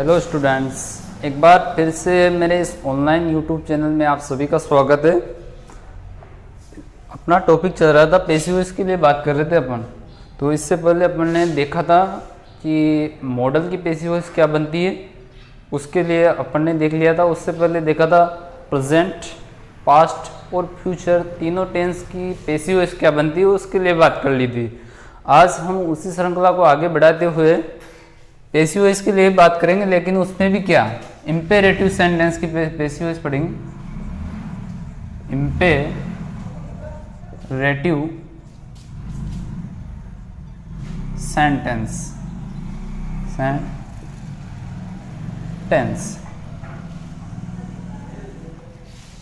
Hello students, एक बार फिर से मेरे इस ऑनलाइन यूट्यूब चैनल में आप सभी का स्वागत है। अपना टॉपिक चल रहा था पैसिव वॉइस के लिए बात कर रहे थे अपन। तो इससे पहले अपन ने देखा था कि मॉडल की पैसिव वॉइस क्या बनती है, उसके लिए अपन ने देख लिया था। उससे पहले देखा था प्रेजेंट, पास्ट और फ्यूचर तीनों टेंस की पैसिव वॉइस क्या बनती है, उसके लिए बात कर ली थी। आज हम उसी श्रृंखला को आगे बढ़ाते हुए पैसिव वॉइस के लिए बात करेंगे, लेकिन उसमें भी क्या इम्पेरेटिव सेंटेंस की पैसिव वॉइस पढ़ेंगे। इम्पेरेटिव सेंटेंस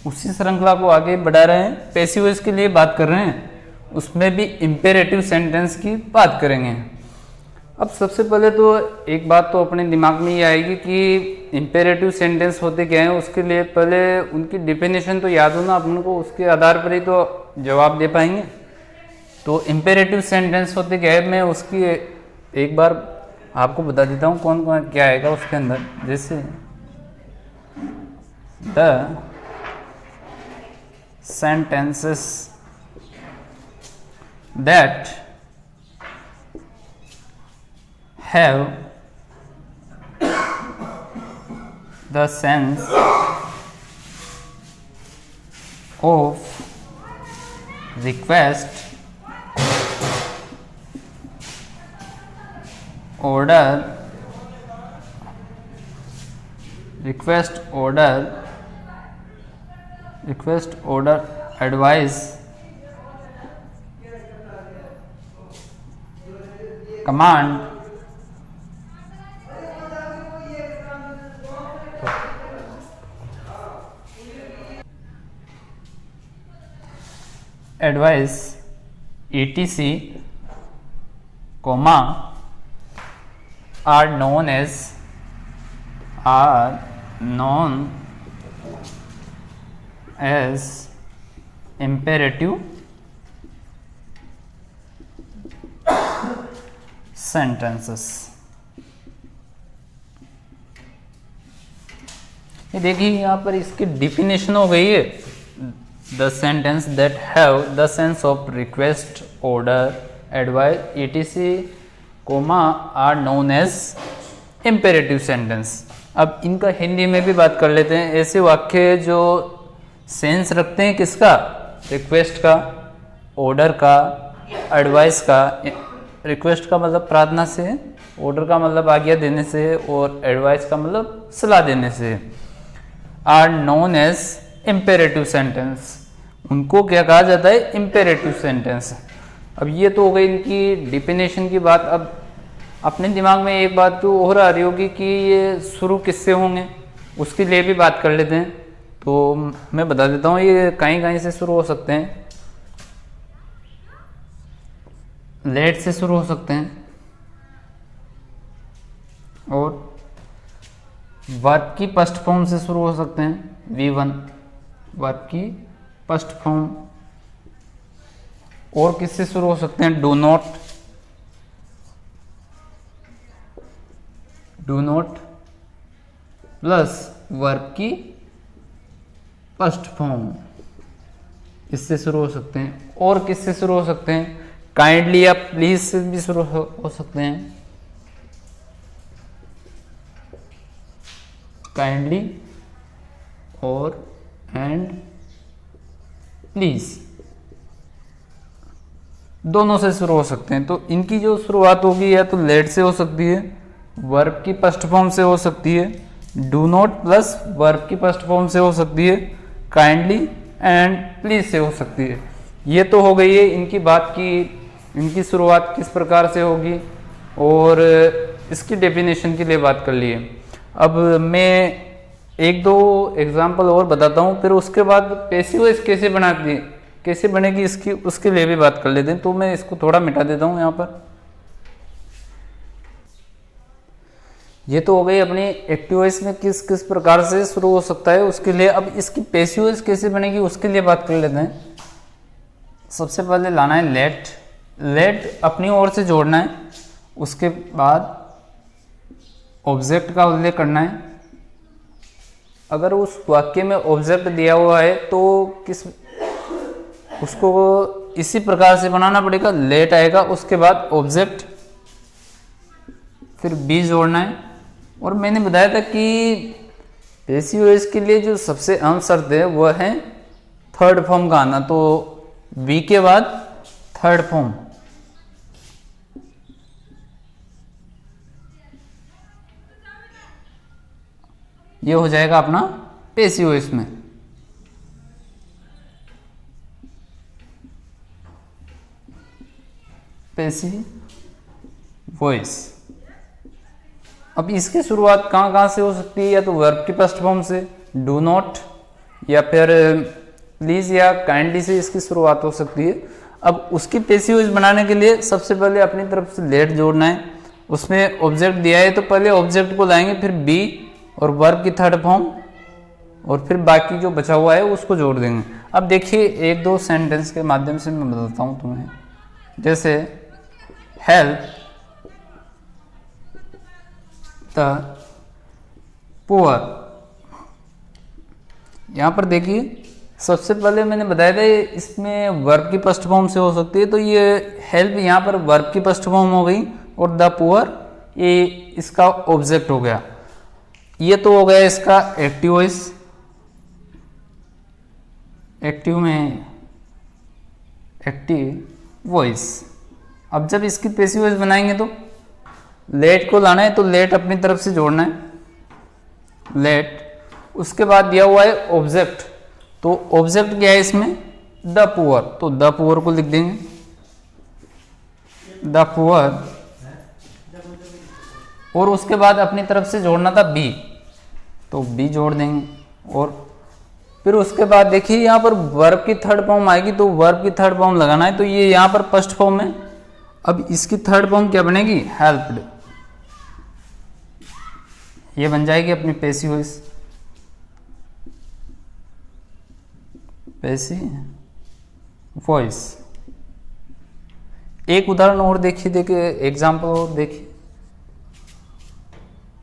उसी श्रृंखला को आगे बढ़ा रहे हैं, पैसिव वॉइस के लिए बात कर रहे हैं, उसमें भी इम्पेरेटिव सेंटेंस की बात करेंगे। अब सबसे पहले तो एक बात तो अपने दिमाग में ये आएगी कि इम्पेरेटिव सेंटेंस होते क्या हैं। उसके लिए पहले उनकी डेफिनेशन तो याद हो ना अपन को, उसके आधार पर ही तो जवाब दे पाएंगे। तो इम्पेरेटिव सेंटेंस होते क्या है, मैं उसकी एक बार आपको बता देता हूँ कौन कौन क्या आएगा उसके अंदर। जैसे the sentences that have the sense of request, order, advice, command, advice, etc, comma, are known as imperative sentences। ये देखिए यहाँ पर इसकी डिफिनेशन हो गई है। The sentence that have the sense of request, order, advice, etc, comma are known as imperative sentence. अब इनका हिंदी में भी बात कर लेते हैं। ऐसे वाक्य जो सेंस रखते हैं किसका, रिक्वेस्ट का, ऑर्डर का, एडवाइस का। रिक्वेस्ट का मतलब प्रार्थना से, ऑर्डर का मतलब आज्ञा देने से, और एडवाइस का मतलब सलाह देने से। Are known as imperative sentence, उनको क्या कहा जाता है, इम्पेरेटिव सेंटेंस। अब ये तो हो गई इनकी डिफिनेशन की बात। अब अपने दिमाग में एक बात तो और आ रही होगी कि ये शुरू किससे होंगे, उसके लिए भी बात कर लेते हैं। तो मैं बता देता हूँ ये कहीं कहीं से शुरू हो सकते हैं। लेट से शुरू हो सकते हैं, और वर्ब की फर्स्ट फॉर्म से शुरू हो सकते हैं, V1 वर्ब की फर्स्ट फॉर्म। और किससे शुरू हो सकते हैं, डू नॉट प्लस वर्ब की फर्स्ट फॉर्म, इससे शुरू हो सकते हैं। और किससे शुरू हो सकते हैं, काइंडली या प्लीज से भी शुरू हो सकते हैं। काइंडली और एंड प्लीज दोनों से शुरू हो सकते हैं। तो इनकी जो शुरुआत होगी या तो लेट से हो सकती है, वर्ब की फर्स्ट फॉर्म से हो सकती है, डू नॉट प्लस वर्ब की फर्स्ट फॉर्म से हो सकती है, काइंडली एंड प्लीज से हो सकती है। ये तो हो गई है इनकी बात की इनकी शुरुआत किस प्रकार से होगी, और इसकी डेफिनेशन के लिए बात कर लिए। अब मैं एक दो एग्जांपल और बताता हूँ, फिर उसके बाद पैसिव वॉइस कैसे बनेगी इसकी, उसके लिए भी बात कर लेते हैं। तो मैं इसको थोड़ा मिटा देता हूँ यहाँ पर। ये तो हो गई अपनी एक्टिव वॉइस में किस किस प्रकार से शुरू हो सकता है उसके लिए। अब इसकी पैसिव वॉइस कैसे बनेगी उसके लिए बात कर लेते हैं। सबसे पहले लाना है लेट अपनी ओर से जोड़ना है, उसके बाद ऑब्जेक्ट का उल्लेख करना है। अगर उस वाक्य में ऑब्जेक्ट दिया हुआ है तो उसको इसी प्रकार से बनाना पड़ेगा, लेट आएगा, उसके बाद ऑब्जेक्ट, फिर बी जोड़ना है। और मैंने बताया था कि पैसिव वॉइस के लिए जो सबसे अहम शर्त है वह है थर्ड फॉर्म का आना, तो बी के बाद थर्ड फॉर्म। ये हो जाएगा अपना पैसिव वॉइस में। Passive voice. अब इसकी शुरुआत कहाँ से हो सकती है? या तो वर्ब की फर्स्ट फॉर्म से, डू नॉट, या फिर प्लीज या काइंडली से इसकी शुरुआत हो सकती है। अब उसकी पैसिव वॉइस बनाने के लिए सबसे पहले अपनी तरफ से लेट जोड़ना है। उसमें ऑब्जेक्ट दिया है तो पहले ऑब्जेक्ट को लाएंगे, फिर बी और वर्ब की थर्ड फॉर्म, और फिर बाकी जो बचा हुआ है उसको जोड़ देंगे। अब देखिए एक दो सेंटेंस के माध्यम से मैं बताता हूँ तुम्हें। जैसे हेल्प द पुअर, यहाँ पर देखिए सबसे पहले मैंने बताया था इसमें वर्ब की फर्स्ट फॉर्म से हो सकती है, तो ये हेल्प यहाँ पर वर्ब की फर्स्ट फॉर्म हो गई और द पुअर ये इसका ऑब्जेक्ट हो गया। ये तो हो गया इसका एक्टिव वॉइस। एक्टिव में एक्टिव वॉइस। अब जब इसकी पैसिव वॉइस बनाएंगे तो लेट को लाना है, तो लेट अपनी तरफ से जोड़ना है, लेट। उसके बाद दिया हुआ है ऑब्जेक्ट, तो ऑब्जेक्ट क्या है इसमें? द पुअर, तो द पुअर को लिख देंगे, द पुअर। और उसके बाद अपनी तरफ से जोड़ना था बी, तो बी जोड़ देंगे। और फिर उसके बाद देखिए यहाँ पर वर्ब की थर्ड फॉर्म आएगी, तो वर्ब की थर्ड फॉर्म लगाना है, तो ये यहाँ पर फर्स्ट फॉर्म है। अब इसकी थर्ड फॉर्म क्या बनेगी? हेल्प्ड। ये बन जाएगी अपनी पैसिव वॉइस। Passive voice. एक उदाहरण और देखिए एग्जांपल और देखिए।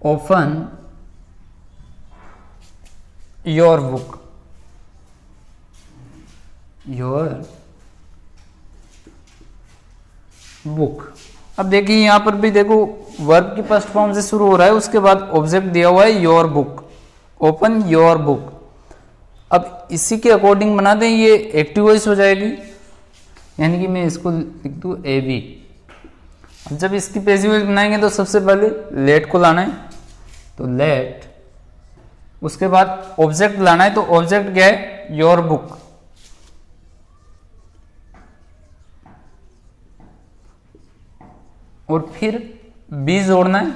Open your book, your book. अब देखिए यहां पर भी देखो वर्ब की फर्स्ट फॉर्म से शुरू हो रहा है, उसके बाद ऑब्जेक्ट दिया हुआ है your book, open your book. अब इसी के अकॉर्डिंग बना दें, ये एक्टिव वॉइस हो जाएगी, यानी कि मैं इसको लिख दूं ए बी। अब जब इसकी पैसिव वॉइस बनाएंगे तो सबसे पहले लेट को लाना है, तो लेट। उसके बाद ऑब्जेक्ट लाना है, तो ऑब्जेक्ट क्या है? Your book. और फिर बी जोड़ना है।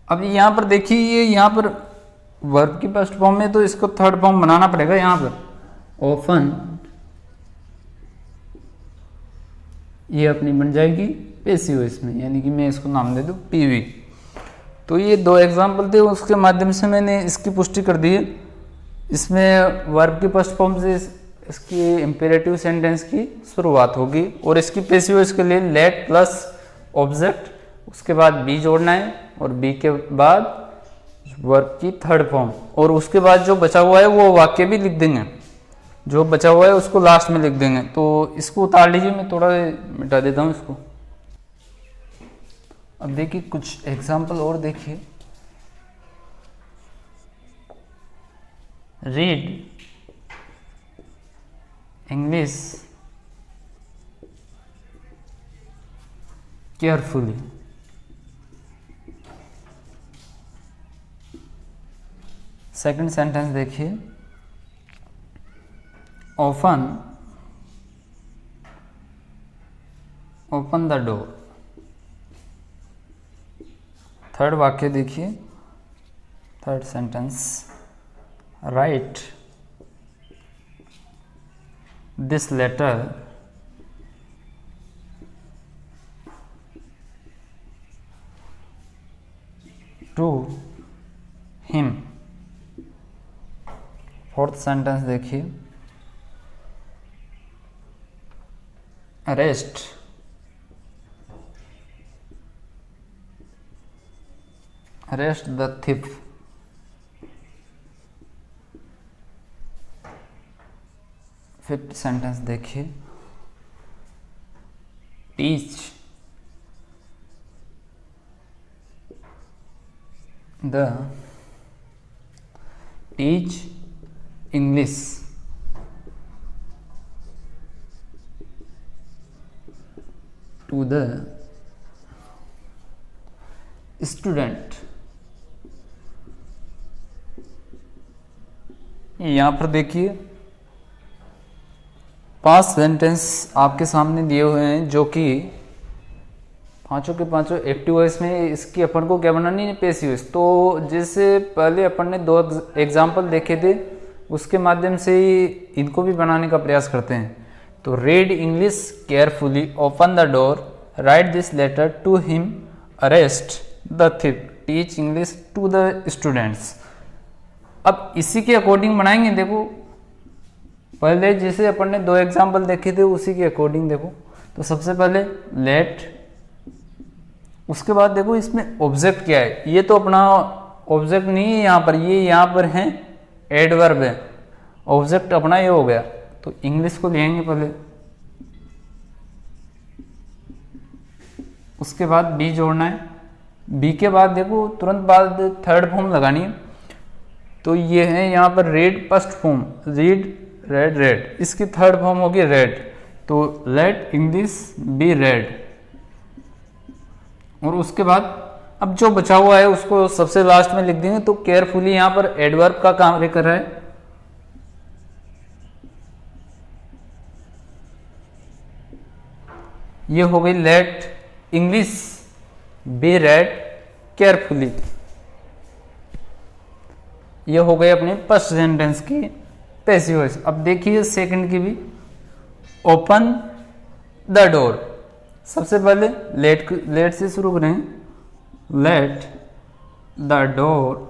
अब यहां पर देखिए ये यहां पर वर्ब की फर्स्ट फॉर्म में, तो इसको थर्ड फॉर्म बनाना पड़ेगा यहां पर। ओपन, ये अपनी बन जाएगी पैसिव वॉइस में, यानी कि मैं इसको नाम दे दूं पीवी। तो ये दो एग्जांपल थे, उसके माध्यम से मैंने इसकी पुष्टि कर दी है। इसमें वर्ब की फर्स्ट फॉर्म से इसकी इंपेरेटिव सेंटेंस की शुरुआत होगी, और इसकी पैसिव वॉइस के लिए लेट प्लस ऑब्जेक्ट, उसके बाद बी जोड़ना है, और बी के बाद वर्ब की थर्ड फॉर्म, और उसके बाद जो बचा हुआ है वो वाक्य भी लिख देंगे, जो बचा हुआ है उसको लास्ट में लिख देंगे। तो इसको उतार लीजिए, मैं थोड़ा मिटा देता हूँ इसको। अब देखिए कुछ एग्जाम्पल और देखिए। Read English carefully. Second sentence देखिए। Open the door. थर्ड वाक्य देखिए, third sentence. Write this letter to him. Fourth sentence देखिए। Arrest arrest the thief. Fifth sentence देखिए, teach English to the student. यहां पर देखिए 5 सेंटेंस आपके सामने दिए हुए हैं, जो कि पांचों के पांचों एक्टिव वॉइस में। इसकी अपन को क्या बनानी है, पैसिव वॉइस। तो जैसे पहले अपन ने 2 एग्जाम्पल देखे थे, उसके माध्यम से ही इनको भी बनाने का प्रयास करते हैं। तो read English carefully, open the door, write this letter to him, arrest the thief, teach English to the students. अब इसी के अकॉर्डिंग बनाएंगे। देखो पहले जैसे अपन ने 2 एग्जाम्पल देखे थे, उसी के अकॉर्डिंग देखो। तो सबसे पहले लेट, उसके बाद देखो इसमें ऑब्जेक्ट क्या है। ये तो अपना ऑब्जेक्ट नहीं है यहाँ पर, ये यहाँ पर है एडवर्ब है। ऑब्जेक्ट अपना ये हो गया। तो इंग्लिश को लेंगे पहले, उसके बाद बी जोड़ना है। बी के बाद देखो तुरंत बाद थर्ड फॉर्म लगानी है। तो ये है यहाँ पर red, first form read, red red, इसकी थर्ड फॉर्म होगी रेड। तो लेट इंग्लिश बी रेड। और उसके बाद अब जो बचा हुआ है उसको सबसे लास्ट में लिख देंगे। तो केयरफुली यहाँ पर एडवर्ब का काम कर रहा है। ये हो गई let English be read carefully. ये हो गई अपनी फर्स्ट सेंटेंस की पैसिव वॉइस। अब देखिए सेकंड की भी, ओपन द डोर। सबसे पहले लेट से शुरू करें, लेट द डोर।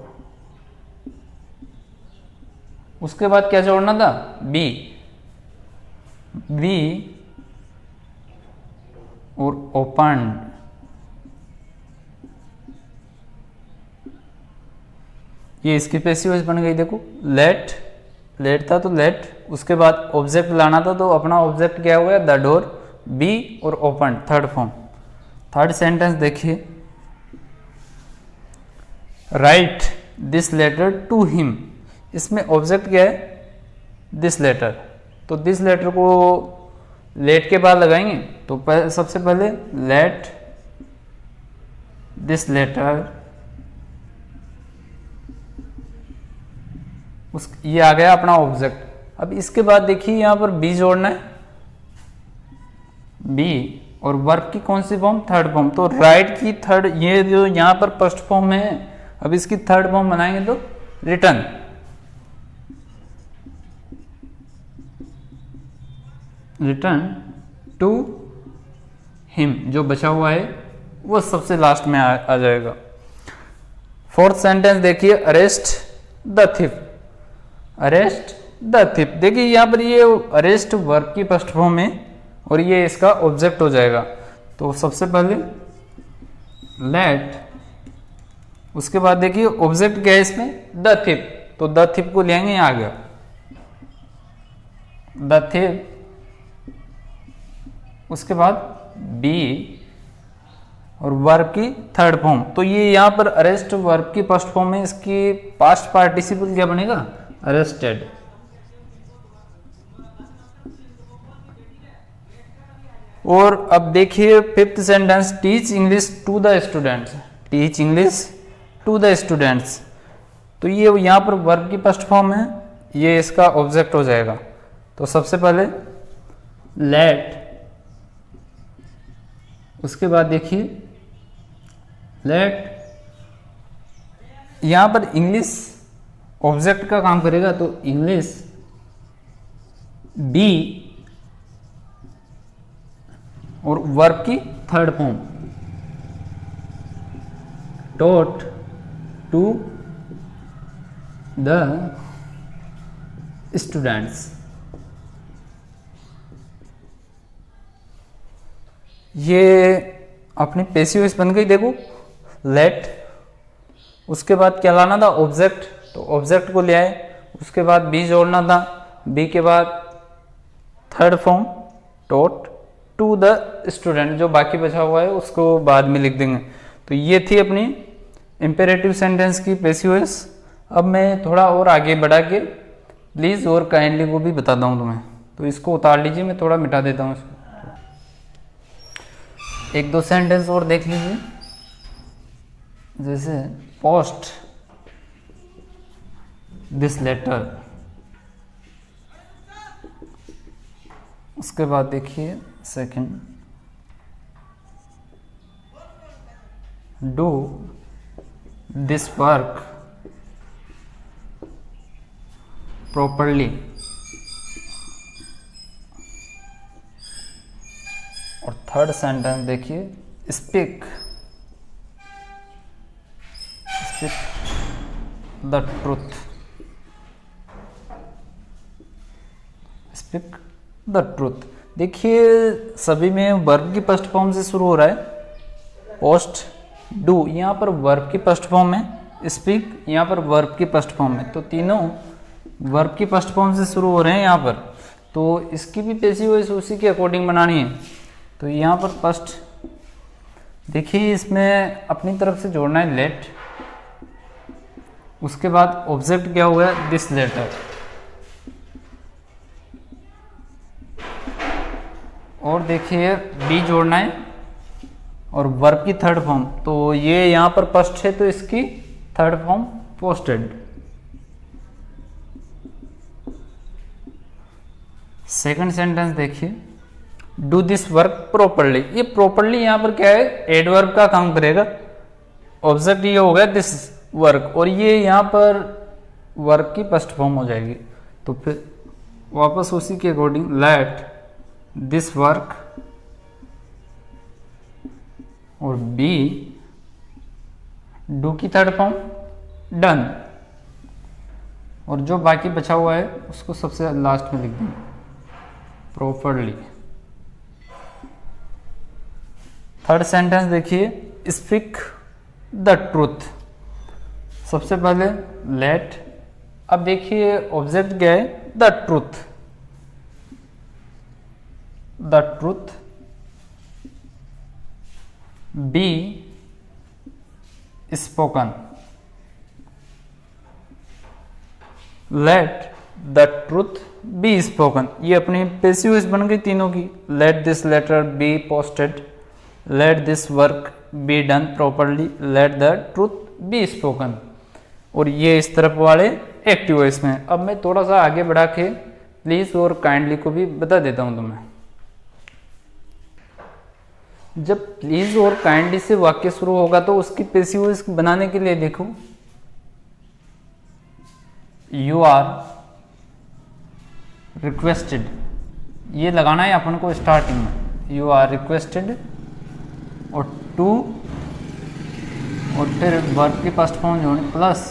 उसके बाद क्या जोड़ना था, बी, बी और ओपन। ये इसकी पैसिव वॉइस बन गई। देखो लेट, लेट था तो लेट, उसके बाद ऑब्जेक्ट लाना था, तो अपना ऑब्जेक्ट क्या हो गया, द डोर, बी और open, third form. Third sentence देखिए, write this letter to him. इसमें ऑब्जेक्ट क्या है, दिस लेटर। तो दिस लेटर को लेट के बाद लगाएंगे। तो सबसे पहले लेट दिस लेटर, ये आ गया अपना ऑब्जेक्ट। अब इसके बाद देखिए यहां पर बी जोड़ना है, बी और वर्ब की कौन सी फॉर्म, थर्ड फॉर्म। तो राइट की थर्ड, ये जो यहां पर फर्स्ट फॉर्म है, अब इसकी थर्ड फॉर्म बनाएंगे तो रिटर्न। रिटर्न टू हिम, जो बचा हुआ है वो सबसे लास्ट में आ जाएगा। फोर्थ सेंटेंस देखिए, arrest the thief, arrest the thief. देखिए यहां पर ये अरेस्ट वर्ब की फर्स्ट फॉर्म है और ये इसका ऑब्जेक्ट हो जाएगा। तो सबसे पहले लेट, उसके बाद देखिए ऑब्जेक्ट क्या है इसमें, द थिफ। तो द थिफ को लेंगे, आ गया द थिफ। उसके बाद बी और वर्ब की थर्ड फॉर्म। तो ये यहां पर अरेस्ट वर्ब की फर्स्ट फॉर्म है, इसकी पास्ट पार्टिसिपल क्या बनेगा, अरेस्टेड। और अब देखिए fifth sentence, teach English to the students, teach English to the students. तो ये यहां पर वर्ब की फर्स्ट फॉर्म है, ये इसका ऑब्जेक्ट हो जाएगा। तो सबसे पहले लेट, उसके बाद देखिए लेट, यहां पर इंग्लिश ऑब्जेक्ट का काम करेगा। तो इंग्लिश बी और वर्ब की third form, taught to the students. ये अपनी पैसिव वॉइस बन गई। देखो लेट उसके बाद क्या लाना था, ऑब्जेक्ट, तो ऑब्जेक्ट को ले आए। उसके बाद बी जोड़ना था, बी के बाद third form taught to the student, जो बाकी बचा हुआ है उसको बाद में लिख देंगे। तो ये थी अपनी इंपेरेटिव सेंटेंस की पैसिव वॉइस। अब मैं थोड़ा और आगे बढ़ा के प्लीज़ और काइंडली को भी बताता हूँ तुम्हें, तो इसको उतार लीजिए, मैं थोड़ा मिटा देता हूँ इसको। एक दो सेंटेंस और देख लीजिए, जैसे पोस्ट दिस लेटर, उसके बाद देखिए second, do this work properly, और थर्ड सेंटेंस देखिए speak the truth, speak the truth. देखिए सभी में वर्ब की फर्स्ट फॉर्म से शुरू हो रहा है। पोस्ट डू यहाँ पर वर्ब की फर्स्ट फॉर्म है, स्पीक यहाँ पर वर्ब की फर्स्ट फॉर्म है, तो तीनों वर्ब की फर्स्ट फॉर्म से शुरू हो रहे हैं यहाँ पर। तो इसकी भी पैसिव वॉइस उसी के अकॉर्डिंग बनानी है। तो यहाँ पर फर्स्ट देखिए, इसमें अपनी तरफ से जोड़ना है लेट, उसके बाद ऑब्जेक्ट क्या हुआ है, दिस लेटर, और देखिए बी जोड़ना है और वर्ब की थर्ड फॉर्म, तो ये यहाँ पर फर्स्ट है तो इसकी third form posted. Second sentence देखिए, डू दिस वर्क प्रॉपरली, ये प्रॉपरली यहाँ पर क्या है, एडवर्ब का काम करेगा। ऑब्जेक्ट ये हो गया दिस वर्क, और ये यहाँ पर वर्क की फर्स्ट फॉर्म हो जाएगी। तो फिर वापस उसी के अकॉर्डिंग लेट दिस वर्क, और बी डू की थर्ड फॉर्म डन, और जो बाकी बचा हुआ है उसको सबसे लास्ट में लिख देंगे प्रॉपरली। थर्ड सेंटेंस देखिए, स्पीक द ट्रूथ, सबसे पहले लेट, अब देखिए ऑब्जेक्ट क्या है, the truth, the truth, be spoken, let the truth be spoken, ये अपनी पैसिव वॉइस बन गई तीनों की। Let this letter be posted, let this work be done properly, let the truth be spoken, और ये इस तरफ वाले एक्टिव वॉइस में। अब मैं थोड़ा सा आगे बढ़ा के प्लीज और काइंडली को भी बता देता हूं तुम्हें। जब प्लीज और काइंडली से वाक्य शुरू होगा तो उसकी पैसिव वॉइस बनाने के लिए देखो, यू आर रिक्वेस्टेड, ये लगाना है अपन को स्टार्टिंग में, यू आर रिक्वेस्टेड, और टू, और फिर वर्ब की फर्स्ट फॉर्म जोड़नी प्लस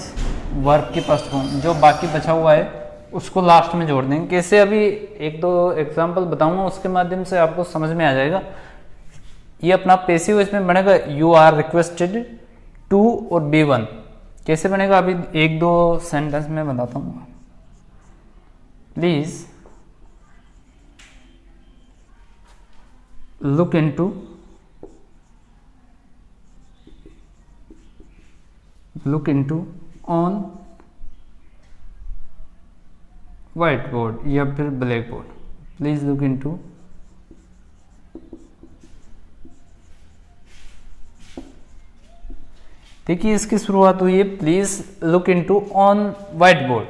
वर्ब की फर्स्ट फॉर्म, जो बाकी बचा हुआ है उसको लास्ट में जोड़ देंगे। कैसे, अभी एक दो एग्जांपल बताऊंगा, उसके माध्यम से आपको समझ में आ जाएगा। ये अपना पैसिव इसमें बनेगा, यू आर रिक्वेस्टेड टू और बी वन, कैसे बनेगा अभी एक दो सेंटेंस में बताता हूँ। Please look into, look into on white board या फिर black board, please look into, देखिए इसकी शुरुआत हुई है please look into on white board.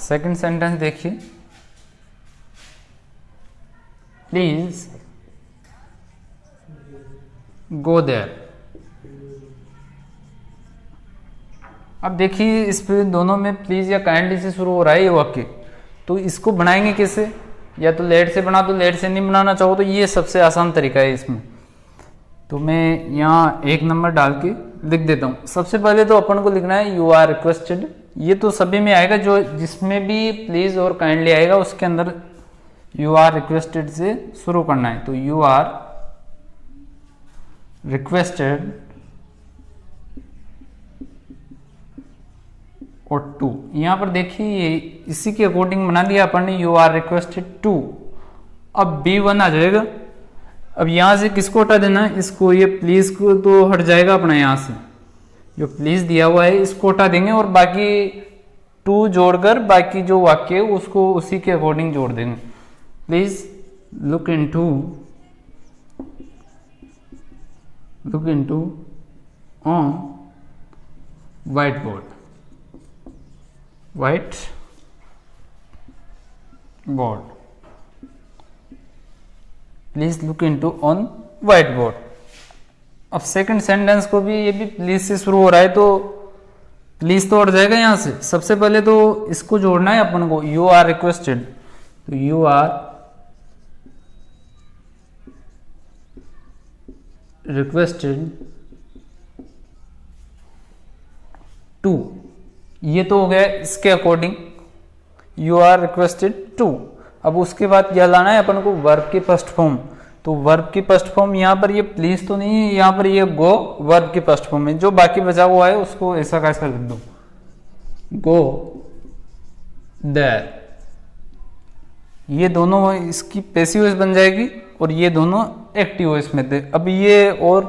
Second sentence देखिए, प्लीज गो देयर। अब देखिए इस पे दोनों में प्लीज या काइंडली से शुरू हो रहा है ये वाक्य, तो इसको बनाएंगे कैसे, या तो लेट से बना, तो लेट से नहीं बनाना चाहो तो ये सबसे आसान तरीका है इसमें। तो मैं यहाँ एक नंबर डाल के लिख देता हूँ। सबसे पहले तो अपन को लिखना है यू आर रिक्वेस्टेड, ये तो सभी में आएगा, जो जिसमें भी प्लीज और काइंडली आएगा उसके अंदर यू आर रिक्वेस्टेड से शुरू करना है। तो यू आर रिक्वेस्टेड और टू। यहाँ पर देखिए इसी के अकॉर्डिंग बना दिया अपन ने, यू आर रिक्वेस्टेड टू। अब B1 आ जाएगा। अब यहाँ से किसको हटा देना है, इसको, ये प्लीज को तो हट जाएगा अपना, यहाँ से जो प्लीज दिया हुआ है इसको हटा देंगे और बाकी टू जोड़कर बाकी जो वाक्य है उसको उसी के अकॉर्डिंग जोड़ देंगे। Please look into on white board, please look into on white board. अब सेकंड सेंटेंस को भी, ये भी प्लीज से शुरू हो रहा है तो प्लीज तो हट जाएगा यहाँ से। सबसे पहले तो इसको जोड़ना है अपन को, यू आर रिक्वेस्टेड, तो यू आर रिक्वेस्टेड टू, ये तो हो गया इसके according, you are requested to. अब उसके बाद क्या लाना है अपन को, वर्ब की फर्स्ट फॉर्म। तो वर्ब की फर्स्ट फॉर्म यहाँ पर ये प्लीज तो नहीं है, यहाँ पर ये गो वर्ब की फर्स्ट फॉर्म है। जो बाकी बचा हुआ है उसको ऐसा कैसा लिख दो, गो देयर। ये दोनों इसकी पैसिव वॉइस बन जाएगी और ये दोनों एक्टिव वॉइस में थे। अब ये और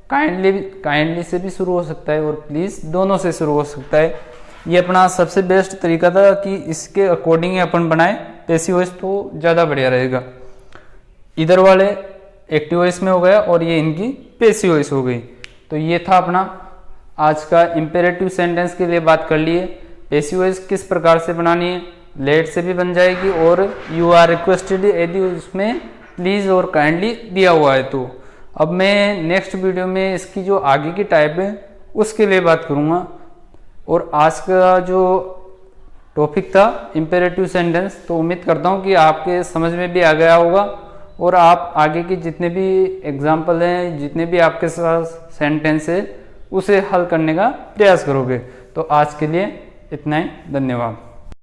काइंडली से भी शुरू हो सकता है और प्लीज दोनों से शुरू हो सकता है। ये अपना सबसे बेस्ट तरीका था कि इसके अकॉर्डिंग अपन बनाए, पैसिव वॉइस तो ज़्यादा बढ़िया रहेगा। इधर वाले एक्टिव वॉइस में हो गया और ये इनकी पैसिव वॉइस हो गई। तो ये था अपना आज का इंपेरेटिव सेंटेंस के लिए बात कर लिए। पैसिव वॉइस किस प्रकार से बनानी है, लेट से भी बन जाएगी और यू आर रिक्वेस्टेड यदि उसमें प्लीज और काइंडली दिया हुआ है तो। अब मैं नेक्स्ट वीडियो में इसकी जो आगे की टाइप है उसके लिए बात करूँगा। और आज का जो टॉपिक था इंपेरेटिव सेंटेंस, तो उम्मीद करता हूँ कि आपके समझ में भी आ गया होगा और आप आगे की जितने भी एग्जाम्पल हैं, जितने भी आपके साथ सेंटेंस है, उसे हल करने का प्रयास करोगे। तो आज के लिए इतना ही, धन्यवाद।